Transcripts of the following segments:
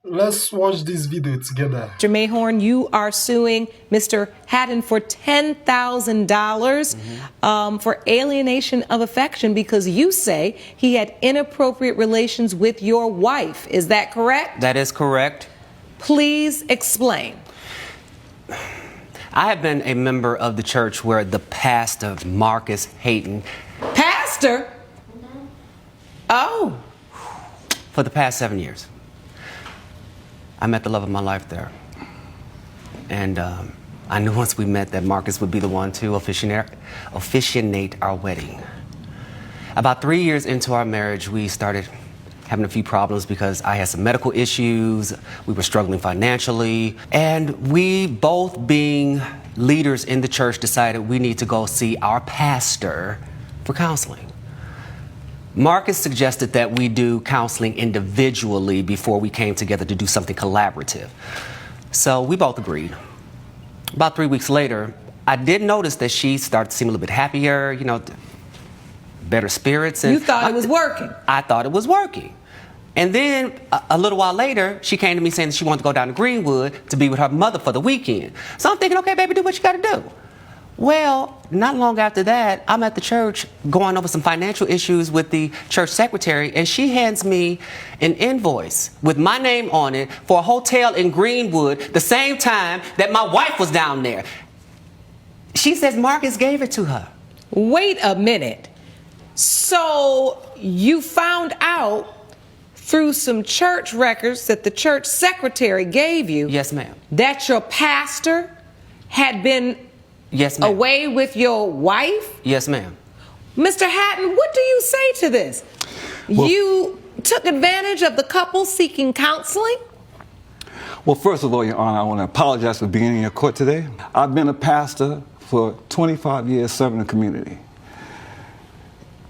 Let's watch this video together. Mr. Mayhorn, you are suing Mr. Hatton for $10,000 for alienation of affection because you say he had inappropriate relations with your wife. Is that correct? That is correct. Please explain. I have been a member of the church where the pastor, Marcus Hayton. Pastor? Oh. For the past 7 years. I met the love of my life there. And I knew once we met that Marcus would be the one to officiate our wedding. About 3 years into our marriage, we started having a few problems because I had some medical issues, we were struggling financially, and we both being leaders in the church decided we need to go see our pastor for counseling. Marcus suggested that we do counseling individually before we came together to do something collaborative. So we both agreed. About 3 weeks later, I did notice that she started to seem a little bit happier, you know, better spirits. And you thought it was working? I thought it was working. And then a little while later, she came to me saying that she wanted to go down to Greenwood to be with her mother for the weekend. So I'm thinking, okay, baby, do what you got to do. Well, not long after that, I'm at the church going over some financial issues with the church secretary, and she hands me an invoice with my name on it for a hotel in Greenwood the same time that my wife was down there. She says Marcus gave it to her. Wait a minute. So you found out through some church records that the church secretary gave you. Yes, ma'am. That your pastor had been yes, ma'am. Away with your wife? Yes, ma'am. Mr. Hatton, what do you say to this? Well, you took advantage of the couple seeking counseling? Well, first of all, Your Honor, I want to apologize for being in your court today. I've been a pastor for 25 years serving the community.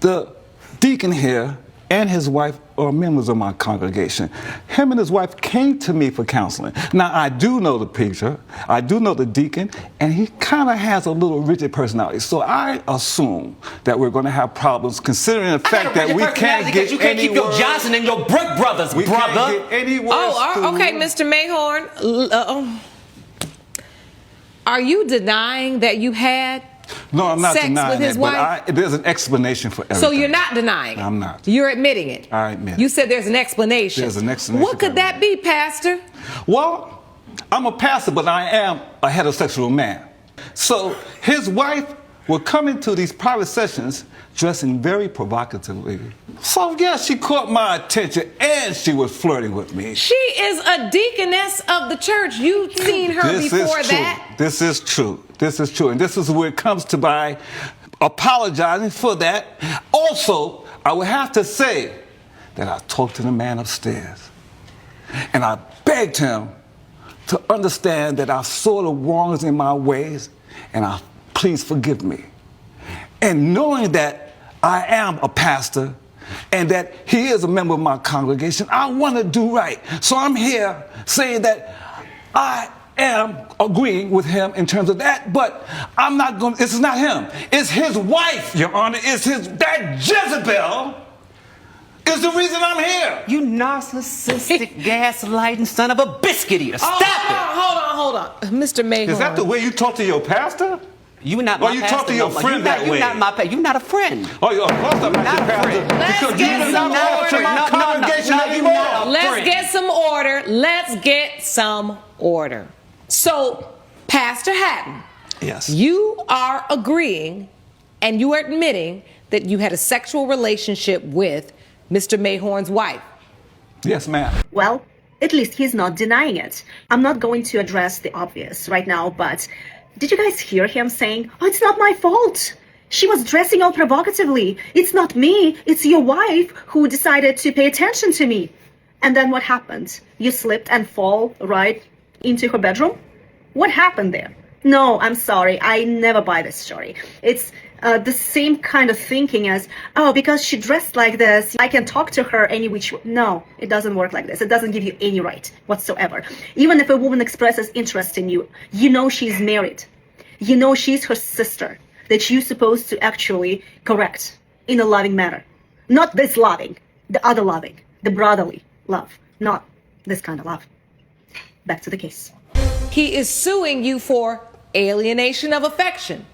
The deacon here and his wife are members of my congregation. Him and his wife came to me for counseling. Now, I do know the preacher, I do know the deacon, and he kind of has a little rigid personality. So I assume that we're going to have problems considering the fact that we can't get you can't keep your Johnson and your Brick brothers, we brother. Can't get any words okay, Mr. Mayhorn. Are you denying that you had No, I'm not sex denying with his it, wife? but there's an explanation for everything. So you're not denying it? I'm not. You're admitting it? I admit it. You said there's an explanation. There's an explanation. What could that be, Pastor? Well, I'm a pastor, but I am a heterosexual man. So his wife would come into these private sessions dressing very provocatively. So yeah, she caught my attention and she was flirting with me. She is a deaconess of the church. You've seen her before that. This is true. This is true. And this is where it comes to my apologizing for that. Also, I would have to say that I talked to the man upstairs and I begged him to understand that I saw the wrongs in my ways and please forgive me. And knowing that I am a pastor and that he is a member of my congregation, I want to do right. So I'm here saying that I am agreeing with him in terms of that, but I'm not going. This is not him. It's his wife, Your Honor. It's that Jezebel is the reason I'm here. You narcissistic, gaslighting son of a biscuit eater. Stop it. Hold on. Mr. Mayhorn. Is that the way you talk to your pastor? You not my you pastor. talk to your friend that way. You're not a friend. Oh, of course I'm not your pastor. Let's get some order. Let's get some order. So, Pastor Hatton, yes, you are agreeing and you are admitting that you had a sexual relationship with Mr. Mayhorn's wife. Yes, ma'am. Well, at least he's not denying it. I'm not going to address the obvious right now, but did you guys hear him saying, "Oh, it's not my fault. She was dressing all provocatively. It's not me. It's your wife who decided to pay attention to me." And then what happened? You slipped and fall right into her bedroom? What happened there? No, I'm sorry. I never buy this story. It's the same kind of thinking as, oh, because she dressed like this, I can talk to her any which way. No, it doesn't work like this. It doesn't give you any right whatsoever. Even if a woman expresses interest in you, you know she's married. You know she's her sister that you're supposed to actually correct in a loving manner. Not this loving, the other loving, the brotherly love, not this kind of love. Back to the case. He is suing you for alienation of affection.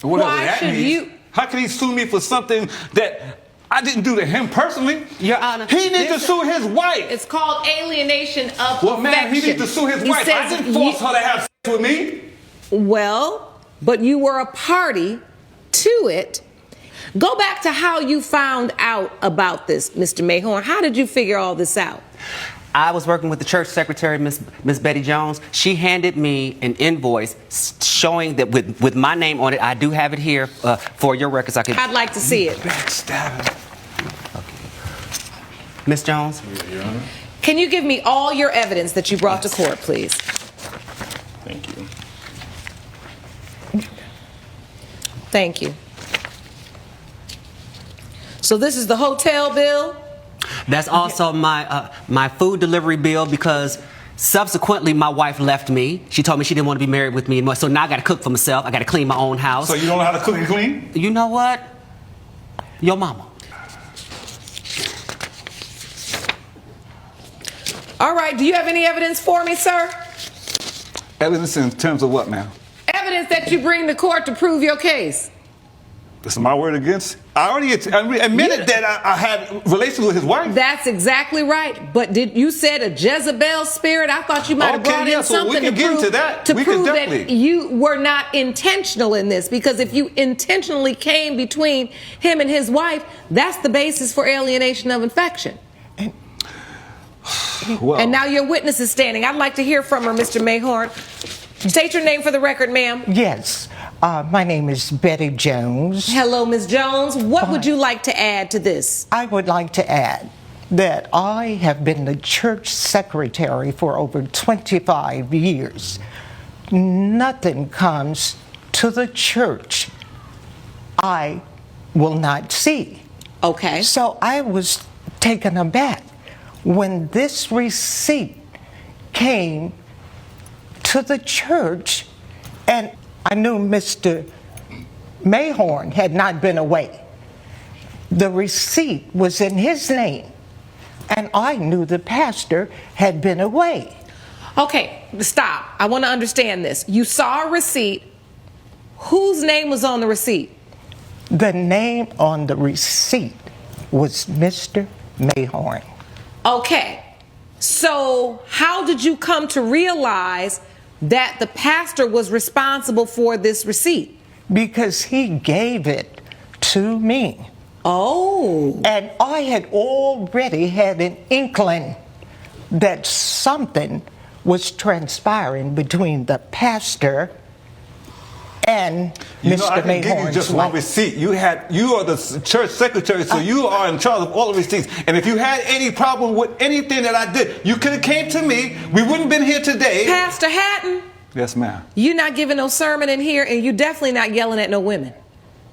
Whatever Why that should means. you- How can he sue me for something that I didn't do to him personally? Your Honor, He needs to this- sue his wife. It's called alienation of Well, affection. man, he needs to sue his He wife. I says didn't force her to have sex with me. Well, but you were a party to it. Go back to how you found out about this, Mr. Mayhorn. How did you figure all this out? I was working with the church secretary, Miss Betty Jones. She handed me an invoice showing that with my name on it. I do have it here for your records. I'd like to see it. Backstabbing. Miss Jones? Your Honor. Can you give me all your evidence that you brought to court, please? Thank you. Thank you. So this is the hotel bill? That's also my food delivery bill because subsequently my wife left me. She told me she didn't want to be married with me anymore. So now I got to cook for myself. I got to clean my own house. So you don't know how to cook and clean? You know what? Your mama. All right, do you have any evidence for me, sir? Evidence in terms of what, ma'am? Evidence that you bring to court to prove your case. This is my word against. I already admitted that I had relations with his wife. That's exactly right. But you said a Jezebel spirit? I thought you might have Okay, brought yeah, in so we something can to get prove, into that. to We can prove that definitely. you were not intentional in this. Because if you intentionally came between him and his wife, that's the basis for alienation of affection. Well, And now your witness is standing. I'd like to hear from her, Mr. Mayhorn. State your name for the record, ma'am. Yes, my name is Betty Jones. Hello, Ms. Jones. What would you like to add to this? I would like to add that I have been the church secretary for over 25 years. Nothing comes to the church I will not see. Okay. So I was taken aback when this receipt came to the church, and I knew Mr. Mayhorn had not been away. The receipt was in his name, and I knew the pastor had been away. Okay, stop. I want to understand this. You saw a receipt. Whose name was on the receipt? The name on the receipt was Mr. Mayhorn. Okay. So how did you come to realize that the pastor was responsible for this receipt? Because he gave it to me. Oh. And I had already had an inkling that something was transpiring between the pastor and you know, I Mr. can give you Mayhorn's just one wife. receipt. You are the church secretary, so you are in charge of all the receipts. And if you had any problem with anything that I did, you could have came to me. We wouldn't have been here today. Pastor Hatton, Yes, ma'am. you're not giving no sermon in here, and you're definitely not yelling at no women.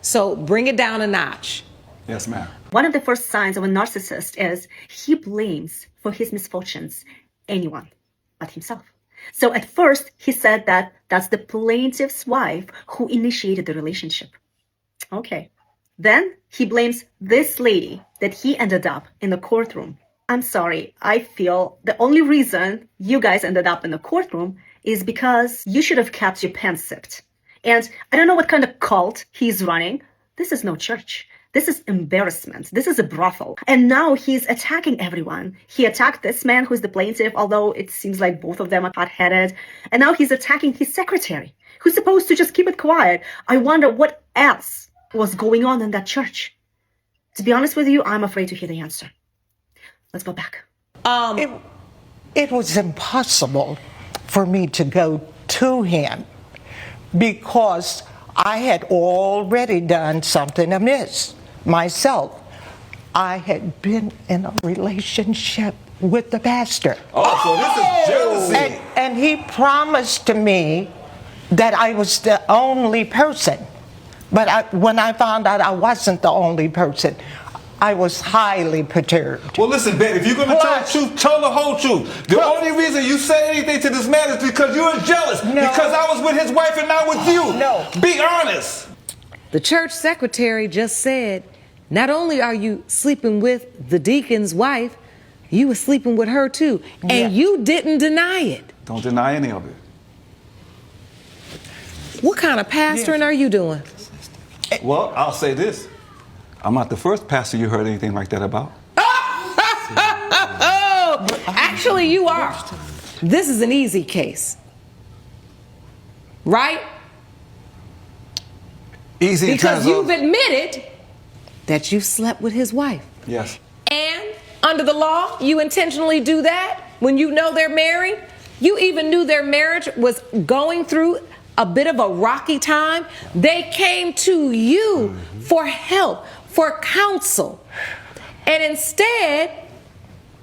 So bring it down a notch. Yes, ma'am. One of the first signs of a narcissist is he blames for his misfortunes anyone but himself. So at first, he said that that's the plaintiff's wife who initiated the relationship. Okay. Then he blames this lady that he ended up in the courtroom. I'm sorry, I feel the only reason you guys ended up in the courtroom is because you should have kept your pants zipped. And I don't know what kind of cult he's running. This is no church. This is embarrassment. This is a brothel. And now he's attacking everyone. He attacked this man who's the plaintiff, although it seems like both of them are hot-headed. And now he's attacking his secretary, who's supposed to just keep it quiet. I wonder what else was going on in that church. To be honest with you, I'm afraid to hear the answer. Let's go back. It was impossible for me to go to him because I had already done something amiss myself. I had been in a relationship with the pastor. Oh, so this is jealousy. And he promised to me that I was the only person. But when I found out I wasn't the only person, I was highly perturbed. Well, listen, babe, if you're going to tell the truth, tell the whole truth. The only reason you say anything to this man is because you're jealous. No. Because I was with his wife and not with you. No. Be honest. The church secretary just said, not only are you sleeping with the deacon's wife, you were sleeping with her too, and Yes. you didn't deny it. Don't deny any of it. What kind of pastoring are you doing? Well, I'll say this. I'm not the first pastor you heard anything like that about. Oh, actually, you are. This is an easy case, right? Easy in Because terms you've of... admitted that you slept with his wife. Yes. And under the law, you intentionally do that when you know they're married. You even knew their marriage was going through a bit of a rocky time. They came to you for help, for counsel. And instead,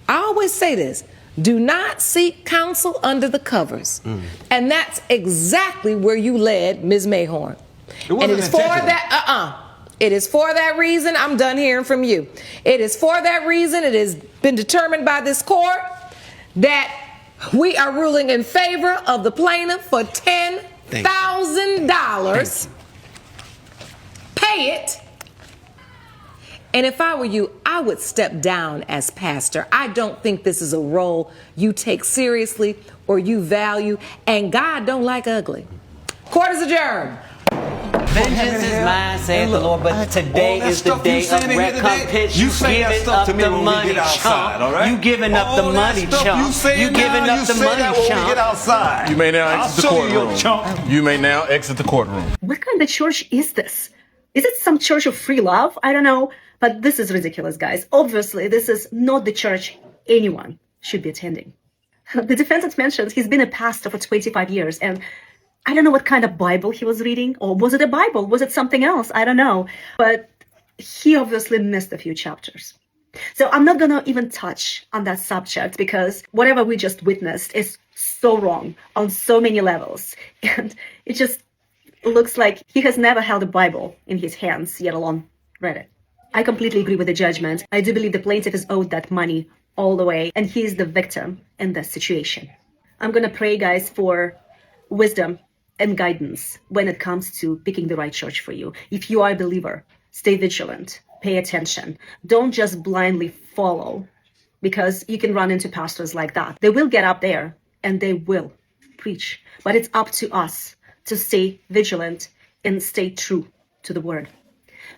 I always say this, do not seek counsel under the covers. And that's exactly where you led Ms. Mayhorn. wasn't And it is for intentional. that, It is for that reason, I'm done hearing from you. It is for that reason, it has been determined by this court that we are ruling in favor of the plaintiff for $10,000. Pay it. And if I were you, I would step down as pastor. I don't think this is a role you take seriously or you value, and God don't like ugly. Court is adjourned. Vengeance is mine, saith the Lord, but today all that is the stuff you day saying of in here today, recompense. you You say that giving stuff up to me the when we money, get outside, chump. all right? You giving up the All that money, stuff chump. You saying You giving now, up the you say money, that when we chump. get outside. You may now I'll exit the show you, courtroom. your chump. You may now exit the courtroom. What kind of church is this? Is it some church of free love? I don't know. But this is ridiculous, guys. Obviously, this is not the church anyone should be attending. The defendant mentions he's been a pastor for 25 years, and I don't know what kind of Bible he was reading. Or was it a Bible? Was it something else? I don't know. But he obviously missed a few chapters. So I'm not going to even touch on that subject because whatever we just witnessed is so wrong on so many levels. And it just looks like he has never held a Bible in his hands, yet alone read it. I completely agree with the judgment. I do believe the plaintiff is owed that money all the way, and he is the victim in this situation. I'm going to pray, guys, for wisdom and guidance when it comes to picking the right church for you. If you are a believer, stay vigilant, pay attention. Don't just blindly follow, because you can run into pastors like that. They will get up there and they will preach, but it's up to us to stay vigilant and stay true to the word.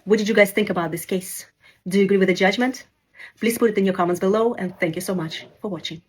What did you guys think about this case? Do you agree with the judgment? Please put it in your comments below, and thank you so much for watching.